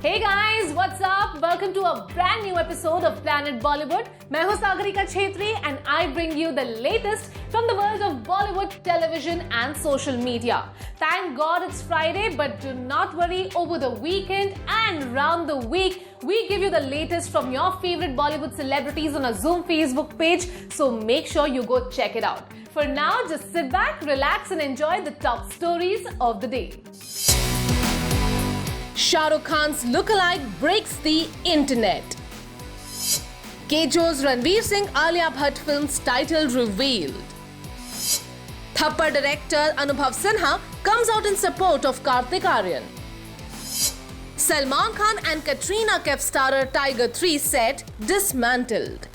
Hey guys, what's up? Welcome to a brand new episode of Planet Bollywood. मैं हूँ Sagarika Chhetri and I bring you the latest from the world of Bollywood, television and social media. Thank God it's Friday, but do not worry, over the weekend and round the week, we give you the latest from your favorite Bollywood celebrities on a Zoom Facebook page, so make sure you go check it out. For now, just sit back, relax and enjoy the top stories of the day. Shah Rukh Khan's lookalike breaks the internet. Kejos Ranveer Singh Alia Bhatt film's title revealed. Thappad director Anubhav Sinha comes out in support of Kartik Aaryan. Salman Khan and Katrina Kaif starrer Tiger 3 set dismantled.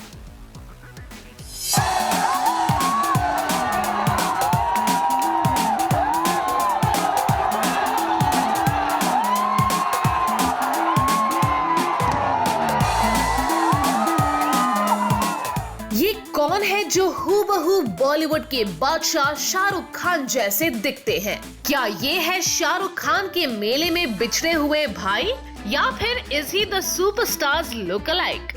ये कौन है जो हूबहू बॉलीवुड के बादशाह शाहरुख खान जैसे दिखते हैं? क्या ये है शाहरुख खान के मेले में बिछड़े हुए भाई, या फिर is he the superstars lookalike?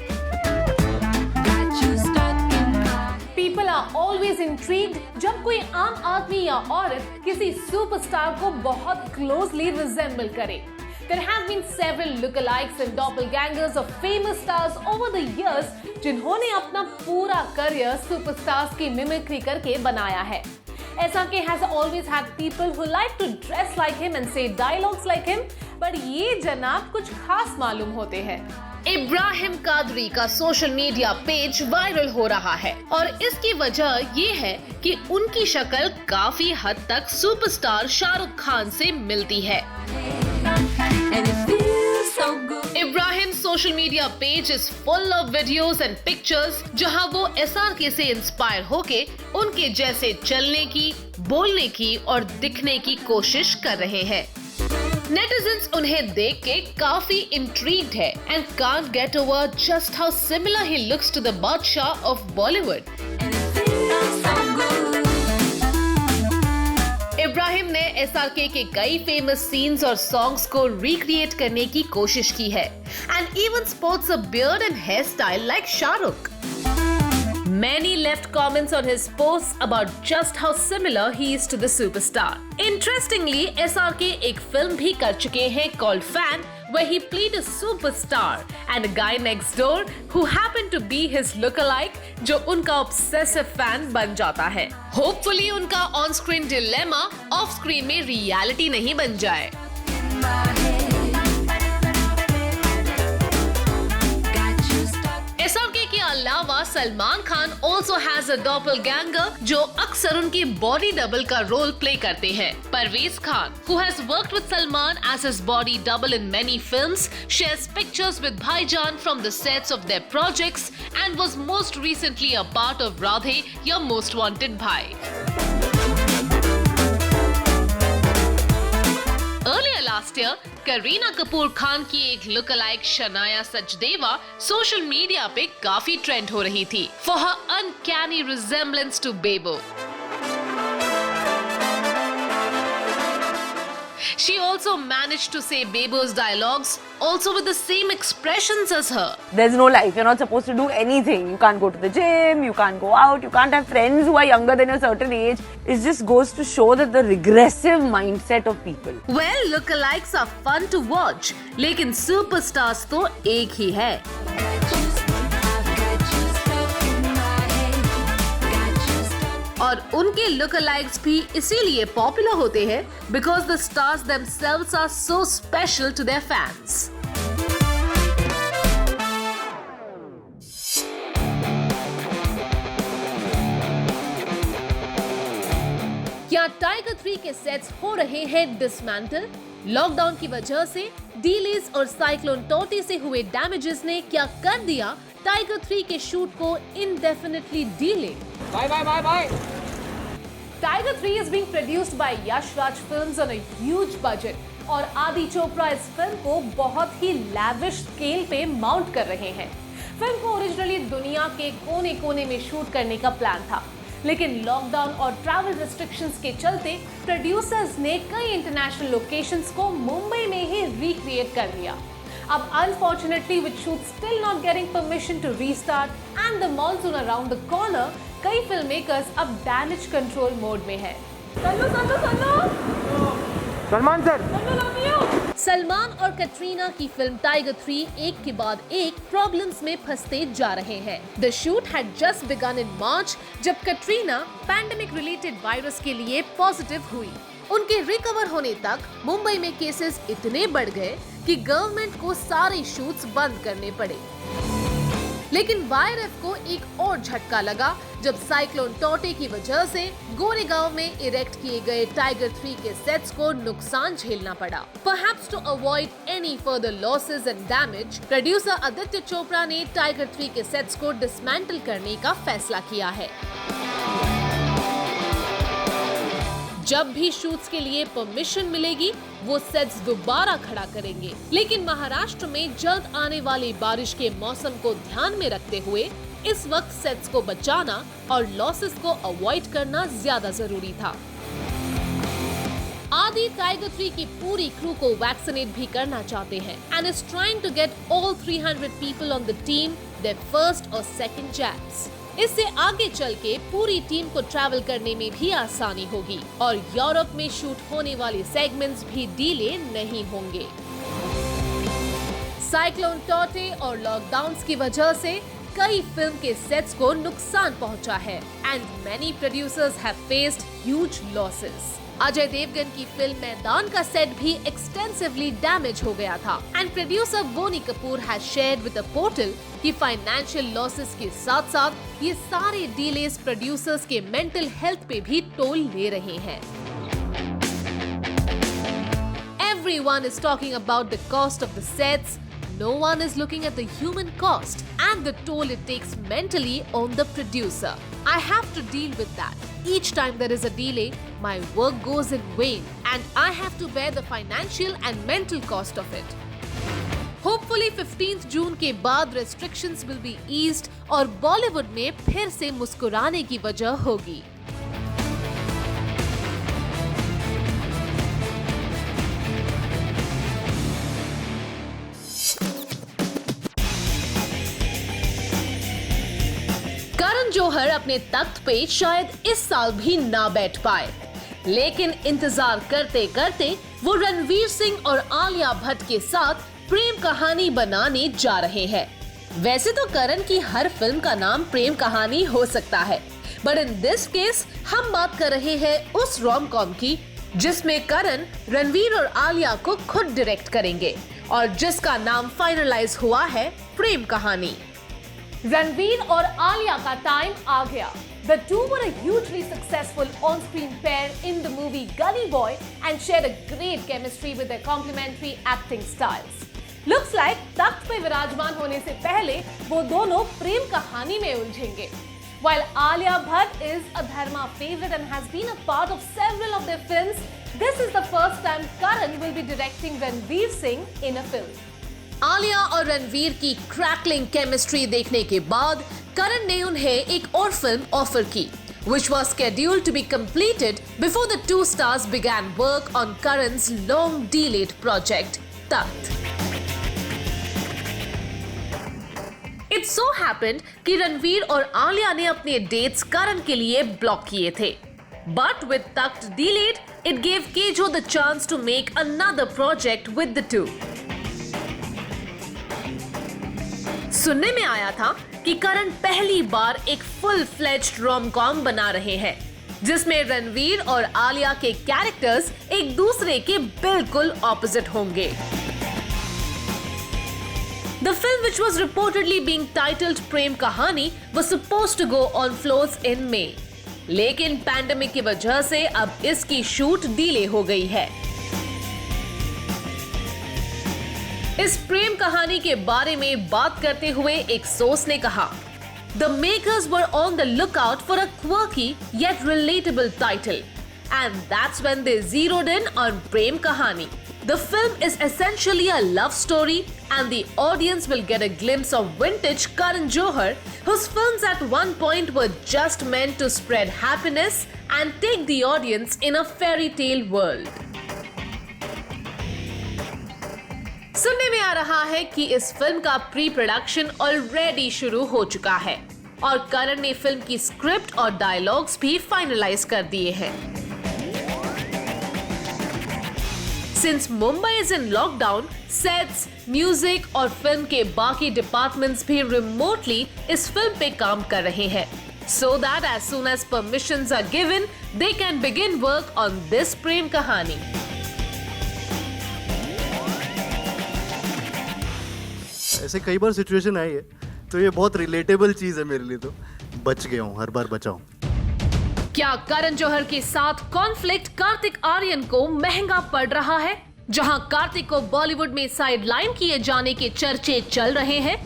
People are always intrigued जब कोई आम आदमी या औरत किसी सुपरस्टार को बहुत क्लोजली रिजेंबल करे. There have been several lookalikes and doppelgangers of famous stars over the years जिन्होंने अपना पूरा करियर सुपरस्टार्स की मिमिक्री करके बनाया है. SRK has always had people who like to dress like him and say dialogues like him, but ये जनाब कुछ खास मालूम होते हैं. इब्राहिम कादरी का सोशल मीडिया पेज वायरल हो रहा है और इसकी वजह ये है कि उनकी शक्ल काफी हद तक सुपरस्टार शाहरुख खान से मिलती है. Ibrahim social media page is full of videos and pictures जहां वो SRK से इंस्पायर होके उनके जैसे चलने की, बोलने की और दिखने की कोशिश कर रहे हैं. नेटिजन्स उन्हें देख के काफी इंट्रीग्ड है and can't get over just how similar he looks to the बादशाह of Bollywood. इब्राहिम ने SRK के कई फेमस सीन्स और सॉन्ग्स को रिक्रिएट करने की कोशिश की है and even sports a beard and hairstyle like Shahrukh. Many left comments on his posts about just how similar he is to the superstar. Interestingly, SRK एक फिल्म भी कर चुके हैं called Fan, where he played a superstar and a guy next door who happened to be his lookalike, जो उनका obsessive fan बन जाता है. Hopefully उनका on-screen dilemma off-screen में reality नहीं बन जाए. SRK के अलावा Salman Khan also has a doppelganger जो अक्सर उनकी बॉडी डबल का रोल प्ले करते हैं. Parvez Khan, who has worked with Salman as his body double in many films, shares pictures with Bhaijan from the sets of their projects and was most recently a part of Radhe Ya Most Wanted Bhai. Earlier last year, Kareena Kapoor Khan की एक लुकअलाइक Shanaya Sachdeva social media पे काफी trend हो रही थी for her uncanny resemblance to Bebo. She also managed to say Bebo's dialogues, also with the same expressions as her. There's no life. You're not supposed to do anything. You can't go to the gym, you can't go out, you can't have friends who are younger than a certain age. It just goes to show that the regressive mindset of people. Well, lookalikes are fun to watch, लेकिन superstars तो एक ही है. और उनके lookalikes भी इसीलिए popular होते हैं because the stars themselves are so special to their fans. क्या टाइगर 3 के सेट्स हो रहे हैं डिसमेंटल? लॉकडाउन की वजह से डीलेज और साइक्लोन टोटी से हुए डैमेजेस ने क्या कर दिया टाइगर 3 के शूट को indefinitely delay. Bye. Tiger 3 is being produced by Yash Raj Films on a huge budget और आदि चोपड़ा इस फिल्म को बहुत ही लैविश स्केल पे माउंट कर रहे हैं. फिल्म को ओरिजिनली दुनिया के कोने-कोने में शूट करने का प्लान था, लेकिन लॉकडाउन और ट्रैवल रिस्ट्रिक्शंस के चलते प्रोड्यूसर्स ने कई इंटरनेशनल लोकेशंस को मुंबई में ही रिक्रिएट कर लिया. अब unfortunately with shoots still not getting permission to restart and the monsoon around the corner, कई filmmakers अब damage control mode में हैं। सलमान सर, सलमान और कटरीना की फिल्म टाइगर 3 एक के बाद एक प्रॉब्लम्स में फंसते जा रहे हैं। The shoot had just began in March जब कटरीना पैंडेमिक रिलेटेड वायरस के लिए पॉजिटिव हुई। उनके रिकवर होने तक मुंबई में केसेस इतने बढ़ गए कि गवर्नमेंट को सारे शूट्स बंद करने पड़े। लेकिन YRF को एक और झटका लगा जब साइक्लोन टोटे की वजह से गोरेगांव में इरेक्ट किए गए टाइगर 3 के सेट्स को नुकसान झेलना पड़ा। Perhaps to avoid any further losses and damage, producer Aditya Chopra ने टाइगर 3 के सेट्स को डिसमेंटल करने का फैसला किया है। जब भी शूट्स के लिए परमिशन मिलेगी वो सेट्स दोबारा खड़ा करेंगे, लेकिन महाराष्ट्र में जल्द आने वाली बारिश के मौसम को ध्यान में रखते हुए इस वक्त सेट्स को बचाना और लॉसेस को अवॉइड करना ज्यादा जरूरी था। आदि टाइगर 3 की पूरी क्रू को वैक्सीनेट भी करना चाहते हैं and is trying to get all 300 people on the team their first or second jabs। इससे आगे चल के पूरी टीम को ट्रैवल करने में भी आसानी होगी और यूरोप में शूट होने वाले सेगमेंट्स भी डिले नहीं होंगे। साइक्लोन टोटे और लॉकडाउन्स की वजह से कई फिल्म के सेट्स को नुकसान पहुंचा है and many producers have faced huge losses. Ajay Devgn की फिल्म मैदान का सेट भी एक्सटेंसिवली डैमेज हो गया था and producer Boney Kapoor has shared with the portal कि फाइनेंशियल लॉसेस के साथ साथ ये सारे डिलेस प्रोड्यूसर्स के मेंटल हेल्थ पे भी टोल ले रहे हैं। Everyone is talking about the cost of the sets. No one is looking at the human cost and the toll it takes mentally on the producer. I have to deal with that. Each time there is a delay, my work goes in vain and I have to bear the financial and mental cost of it. Hopefully 15th जून के बाद restrictions will be eased और बॉलीवुड में फिर से मुस्कुराने की वजह होगी। करण जौहर अपने तख्त पे शायद इस साल भी ना बैठ पाए, लेकिन इंतजार करते करते वो रणवीर सिंह और आलिया भट्ट के साथ प्रेम कहानी बनाने जा रहे हैं। वैसे तो करण की हर फिल्म का नाम प्रेम कहानी हो सकता है, बट इन दिस केस हम बात कर रहे हैं उस रोम कॉम की जिसमें करण रणवीर और आलिया को खुद डायरेक्ट करेंगे और जिसका नाम फाइनलाइज हुआ है प्रेम कहानी। रणवीर और आलिया का टाइम आ गया। The two were a hugely successful on-screen pair in the movie Gully Boy and shared a great chemistry with their complementary acting styles. Looks like तख्त पे विराजमान होने से पहले वो दोनों प्रेम कहानी में उलझेंगे। While Alia Bhatt is a Dharma favorite and has been a part of several of their films, this is the first time Karan will be directing Ranveer Singh in a film. Alia और रणवीर की crackling chemistry देखने के बाद करण ने उन्हें एक और film offer की, which was scheduled to be completed before the two stars began work on Karan's long-delayed project, Takht. It so happened कि रणवीर और आलिया ने अपने डेट्स करण के लिए ब्लॉक किए थे, but with Takht delayed, it gave Kejo the chance to make another project with the two. सुनने में आया था कि करण पहली बार एक फुल फ्लेज्ड रोम-कॉम बना रहे हैं जिसमें रणवीर और आलिया के कैरेक्टर्स एक दूसरे के बिल्कुल ऑपोजिट होंगे। The film, which was reportedly being titled प्रेम कहानी, was supposed to go on floors in May, लेकिन पैंडेमिक की वजह से अब इसकी शूट डिले हो गई है। इस प्रेम कहानी के बारे में बात करते हुए एक सोर्स ने कहा, The makers were on the lookout for a quirky yet relatable title, and that's when they zeroed in on Prem Kahani. The film is essentially a love story, and the audience will get a glimpse of vintage Karan Johar, whose films at one point were just meant to spread happiness and take the audience in a fairy tale world. सुनने में आ रहा है कि इस film का pre production already शुरू हो चुका है और करण ने फिल्म की स्क्रिप्ट और डायलॉग्स भी फाइनलाइज कर दिए हैं। Since Mumbai is in lockdown, sets, music और फिल्म के बाकी डिपार्टमेंट्स भी रिमोटली इस फिल्म पे काम कर रहे हैं, so that as soon as permissions are given, they can begin work on this प्रेम कहानी। ऐसे कई बार सिचुएशन आई है, तो ये बहुत रिलेटेबल चीज है मेरे लिए, तो बच गया हूँ, हर बार बचा हूँ। क्या करण जौहर के साथ कॉन्फ्लिक्ट कार्तिक आर्यन को महंगा पड़ रहा है? जहां कार्तिक को बॉलीवुड में साइडलाइन किए जाने के चर्चे चल रहे हैं,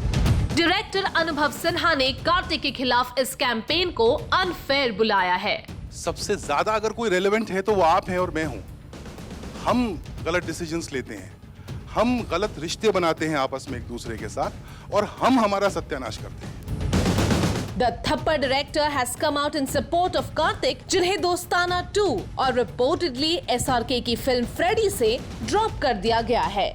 डायरेक्टर अनुभव सिन्हा ने कार्तिक के खिलाफ इस कैंपेन को अनफेयर बुलाया है। सबसे ज्यादा अगर कोई रेलेवेंट है तो वो आप हैं और मैं हूं। हम गलत डिसीजंस लेते हैं, हम गलत रिश्ते बनाते हैं आपस में एक दूसरे के साथ, और हम हमारा सत्यानाश करते हैं। The थप्पड़ director has come out in support of Kartik, जिन्हें दोस्ताना 2 और रिपोर्टेडली SRK की फिल्म फ्रेडी से ड्रॉप कर दिया गया है।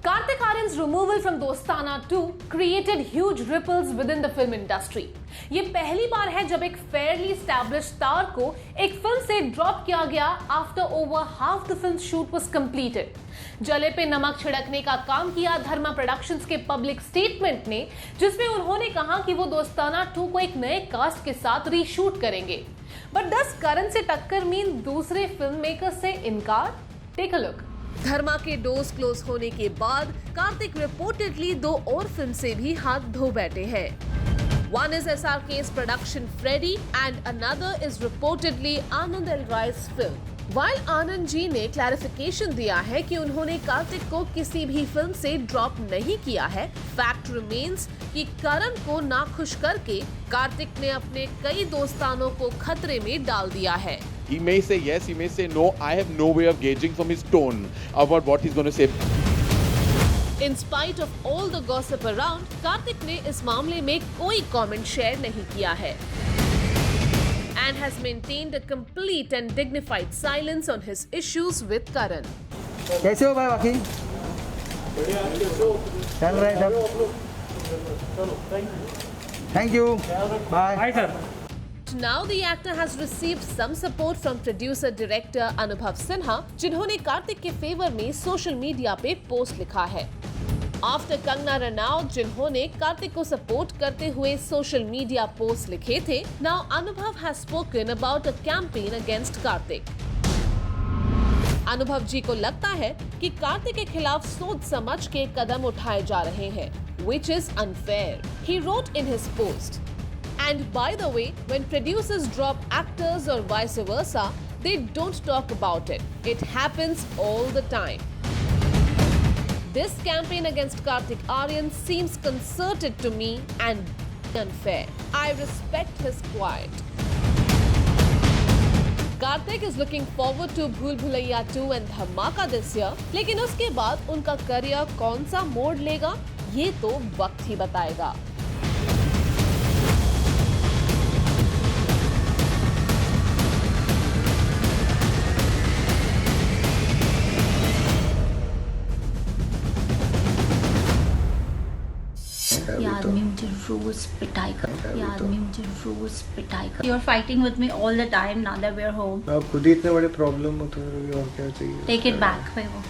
Kartik Aryan's removal from Dostana 2 created huge ripples within the film industry. ये पहली बार है जब एक fairly established star को एक फिल्म से ड्रॉप किया गया after over half the film's shoot was completed. जले पे नमक छिड़कने का काम किया धर्मा प्रोडक्शंस के पब्लिक स्टेटमेंट ने, जिसमें उन्होंने कहा कि वो दोस्ताना 2 को एक नए कास्ट के साथ रीशूट करेंगे। बट डस करण से टक्कर मीन दूसरे फिल्म मेकर से इनकार? Take a look. धर्मा के डोर्स क्लोज होने के बाद कार्तिक रिपोर्टेडली 2 और फिल्म से भी हाथ धो बैठे हैं। One is SRK's production Freddy and another is reportedly Anand L. Rai's film. While Anand ji ने क्लैरिफिकेशन दिया है कि उन्होंने कार्तिक को किसी भी फिल्म से ड्रॉप नहीं किया है, फैक्ट रिमेन्स कि करण को नाखुश करके कार्तिक ने अपने कई दोस्तानों को खतरे में डाल दिया है। He may say yes, he may say no. I have no way of gauging from his tone about what he's going to say. In spite of all the gossip around, Kartik ने इस मामले में कोई कमेंट शेयर नहीं किया है and has maintained a complete and dignified silence on his issues with Karan. कैसे हो भाई बाकी? चल रहा है सब। Thank you. Bye. Bye sir. Now the actor has received some support from producer-director Anubhav Sinha, जिन्होंने कार्तिक के फेवर में सोशल मीडिया पे पोस्ट लिखा है। After Kangna Ranaut, जिन्होंने कार्तिक को सपोर्ट करते हुए सोशल मीडिया पोस्ट लिखे थे, now Anubhav has spoken about a campaign against Kartik. अनुभव जी को लगता है कि कार्तिक के खिलाफ सोच समझ के कदम उठाए जा रहे हैं, which is unfair. He wrote in his post. And by the way, when producers drop actors or vice versa, they don't talk about it. It happens all the time. This campaign against Kartik Aaryan seems concerted to me and unfair. I respect his quiet. Kartik is looking forward to Bhool Bhulaiya 2 and Dhamaka this year, लेकिन उसके बाद उनका career कौन सा मोड़ लेगा, ये तो वक्त ही बताएगा। ये आदमी मुझे रोज पिटाई कर, ये आदमी मुझे रोज पिटाई कर। You're fighting with me all the time now that we're home. आप खुद ही इतने बड़े प्रॉब्लम हो तो और क्या चाहिए? Take it back, Vaivo.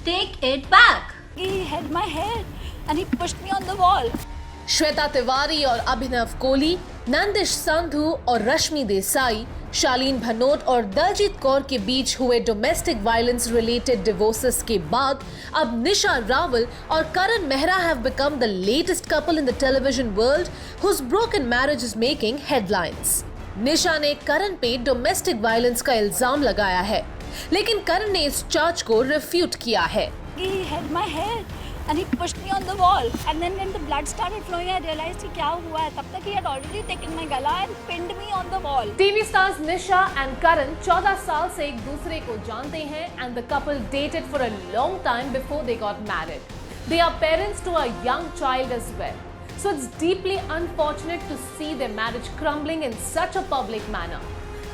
Take it back. He held my hair and he pushed me on the wall. Shweta Tiwari और अभिनव कोहली, नंदिश संधू और रश्मि देसाई, शालीन भनोट और दलजीत कौर के बीच हुए डोमेस्टिक वायलेंस रिलेटेड डिवोर्सेस के बाद अब निशा रावल और Karan Mehra have become the latest couple in the television world whose broken marriage is making headlines. Nisha ने करण पे डोमेस्टिक वायलेंस का इल्जाम लगाया है, लेकिन करण ने इस चार्ज को रिफ्यूट किया है। He held my hair and he pushed me on the wall. And then when the blood started flowing, I realized कि क्या हुआ है। तब तक he had already taken my गला and pinned me on the wall. TV stars Nisha and Karan 14 साल से एक दूसरे को जानते हैं and the couple dated for a long time before they got married. They are parents to a young child as well. So it's deeply unfortunate to see their marriage crumbling in such a public manner.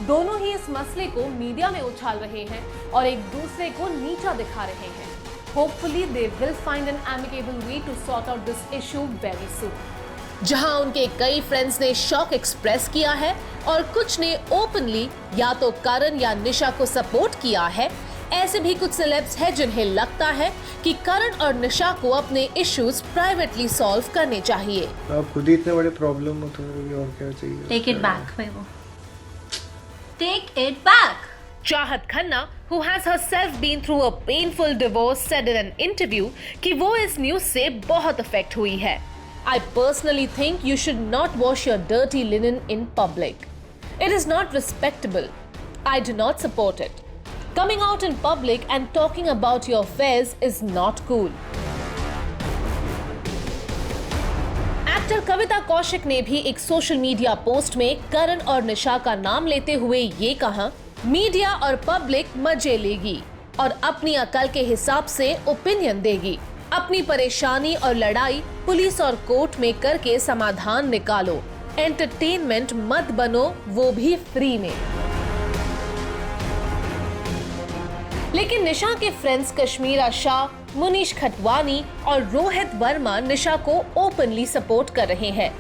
दोनों ही इस मसले को media में उछाल रहे हैं और एक दूसरे को नीचा दिखा रहे हैं। hopefully they will find an amicable way to sort out this issue very soon. जहां उनके कई फ्रेंड्स ने शॉक एक्सप्रेस किया है और कुछ ने ओपनली या तो करण या निशा को सपोर्ट किया है, ऐसे भी कुछ सेलेब्स हैं जिन्हें लगता है कि करण और निशा को अपने इश्यूज प्राइवेटली सॉल्व करने चाहिए। आप खुद ही इतने बड़े प्रॉब्लम हो तो अभी और क्या चाहिए? Take it back Vaibhav, take it back. Chahat Khanna, who has herself been through a painful divorce, said in an interview कि वो इस न्यूज से बहुत अफेक्ट हुई है। I personally think you should not wash your dirty linen in public. It is not respectable. I do not support it. Coming out in public and talking about your affairs is not cool. Actor Kavita Kaushik ने भी एक social media post में करण और निशा का नाम लेते हुए ये कहा, मीडिया और पब्लिक मजे लेगी और अपनी अकल के हिसाब से ओपिनियन देगी। अपनी परेशानी और लड़ाई पुलिस और कोर्ट में करके समाधान निकालो। एंटरटेनमेंट मत बनो, वो भी फ्री में। लेकिन निशा के फ्रेंड्स कश्मीरा शाह, मुनीश खटवानी और रोहित वर्मा निशा को ओपनली सपोर्ट कर रहे हैं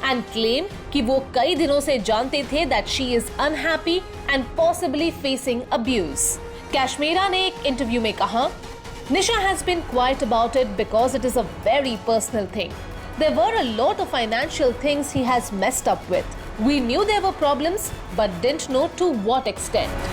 एंड क्लेम कि वो कई दिनों से जानते थे that she is unhappy and possibly facing abuse. Kashmera ने एक इंटरव्यू में कहा, Nisha has been quiet about it because it is a very personal thing. There were a lot of financial things he has messed up with. We knew there were problems, but didn't know to what extent.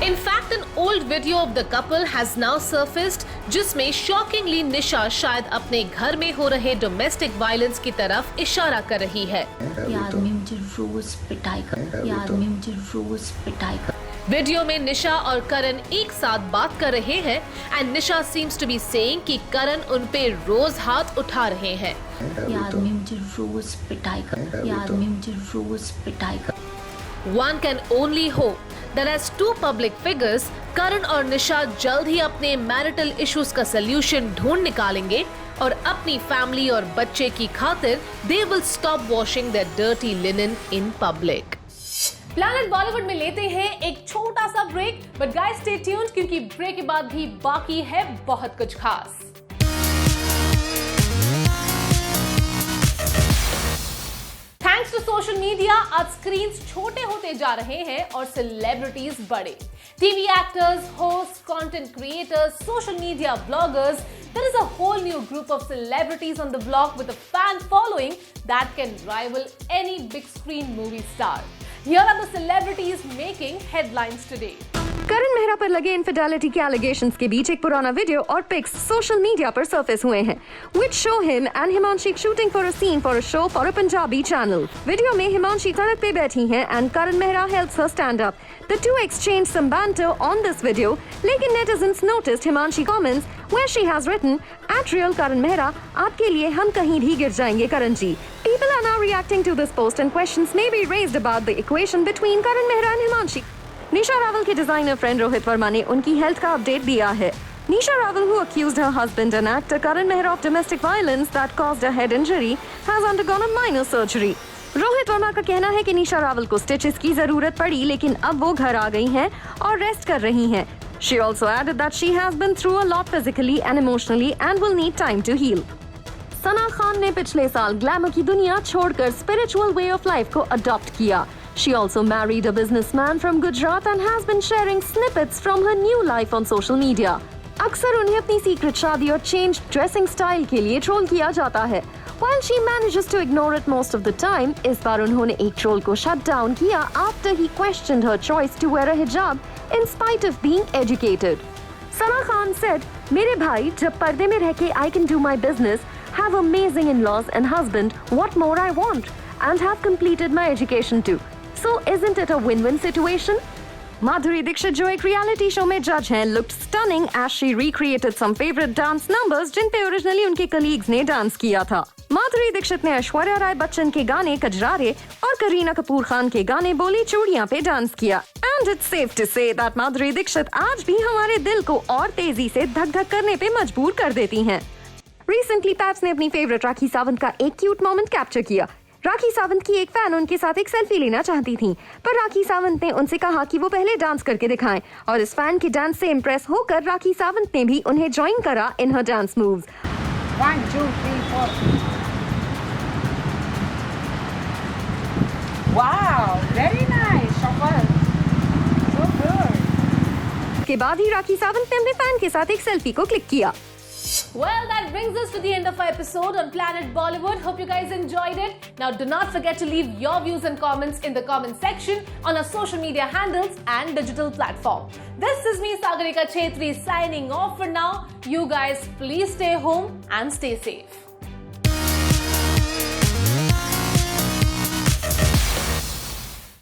In fact, an old video of the couple has now surfaced, जिसमें shockingly Nisha शायद अपने घर में हो रहे domestic violence की तरफ इशारा कर रही है। ये आदमी मुझे रोज पिटाई कर। वीडियो में निशा और करण एक साथ बात कर रहे हैं and Nisha seems to be saying कि करण उन पे रोज हाथ उठा रहे हैं। ये आदमी मुझे रोज पिटाई कर। One can only hope that as two public figures, करण और निशा जल्द ही अपने मैरिटल इश्यूज का सलूशन ढूंढ निकालेंगे और अपनी फैमिली और बच्चे की खातिर they will stop washing their dirty linen in public. Planet Bollywood में लेते हैं एक छोटा सा break, but guys stay tuned क्योंकि ब्रेक के बाद भी बाकी है बहुत कुछ खास। थैंक्स टू सोशल मीडिया आज स्क्रीन्स छोटे होते जा रहे हैं और सेलिब्रिटीज बड़े। TV actors, host, content creators, social media bloggers, there is a whole new group of celebrities on the block with a fan following that can rival any big screen movie star. Here are the celebrities making headlines today. करण मेहरा पर लगे infidelity के allegations के बीच एक पुराना video और pics social media पर surface हुए हैं, which show him and Himanshi shooting for a scene for a show for a Punjabi channel. Video में हिमांशी सड़क पे बैठी हैं and Karan Mehra helps her stand up. The two exchange some banter on this video, लेकिन netizens noticed Himanshi comments where she has written, "At real Karan Mehra, आपके लिए हम कहीं भी गिर जाएंगे करण जी." People are now reacting to this post and questions may be raised about the equation between Karan Mehra and Himanshi. निशा रावल के designer friend Rohit Verma ने उनकी हेल्थ का अपडेट दिया है। निशा Rawal, who accused her husband and actor Karan Mehra of domestic violence that caused a head injury, has undergone a minor surgery. Rohit Verma का कहना है कि निशा रावल को स्टिचेस की जरूरत पड़ी, लेकिन अब वो घर आ गई हैं और रेस्ट कर रही हैं। She also added that she has been through a lot physically and emotionally and will need time to heal. Sana Khan ने पिछले साल ग्लैमर की दुनिया छोड़कर स्पिरिचुअल वे ऑफ लाइफ को अडॉप्ट किया। She also married a businessman from Gujarat and has been sharing snippets from her new life on social media. अक्सर उन्हें अपनी सीक्रेट शादी और चेंज ड्रेसिंग स्टाइल के लिए ट्रोल किया जाता है। While she manages to ignore it most of the time, इस बार उन्होंने एक ट्रोल को शट डाउन किया after he questioned her choice to wear a hijab in spite of being educated. Sana Khan said, "मेरे भाई, जब पर्दे में रह के I can do my business, have amazing in-laws and husband, what more I want, and have completed my education too. So isn't it a win-win situation?" Madhuri Dixit, जो एक reality show में जज हैं, looked stunning as she recreated some favorite dance numbers जिन पे originally उनके colleagues ने dance किया था। माधुरी दीक्षित ने ऐश्वर्या राय बच्चन के गाने कजरारे और करीना कपूर खान के गाने बोली चूड़ियां पे डांस किया। And it's safe to say that Madhuri Dixit आज भी हमारे दिल को और तेजी से धक-धक करने पे मजबूर कर देती हैं। Recently, Paps ने अपनी फेवरेट राखी सावंत का एक क्यूट मोमेंट कैप्चर किया। राखी सावंत की एक फैन उनके साथ एक सेल्फी लेना चाहती थी, पर राखी सावंत ने उनसे कहा कि वो पहले डांस करके दिखाएं और इस फैन के डांस से इम्प्रेस होकर राखी सावंत ने भी उन्हें ज्वाइन करा इन हर dance moves. 1, 2, 3, 4. Wow, very nice, Shopal. So good. के बाद ही राखी सावंत ने अपने फैन के साथ एक सेल्फी को क्लिक किया। Well, that brings us to the end of our episode on Planet Bollywood. Hope you guys enjoyed it. Now, do not forget to leave your views and comments in the comment section on our social media handles and digital platform. This is me, Sagarika Chhetri, signing off for now. You guys, please stay home and stay safe.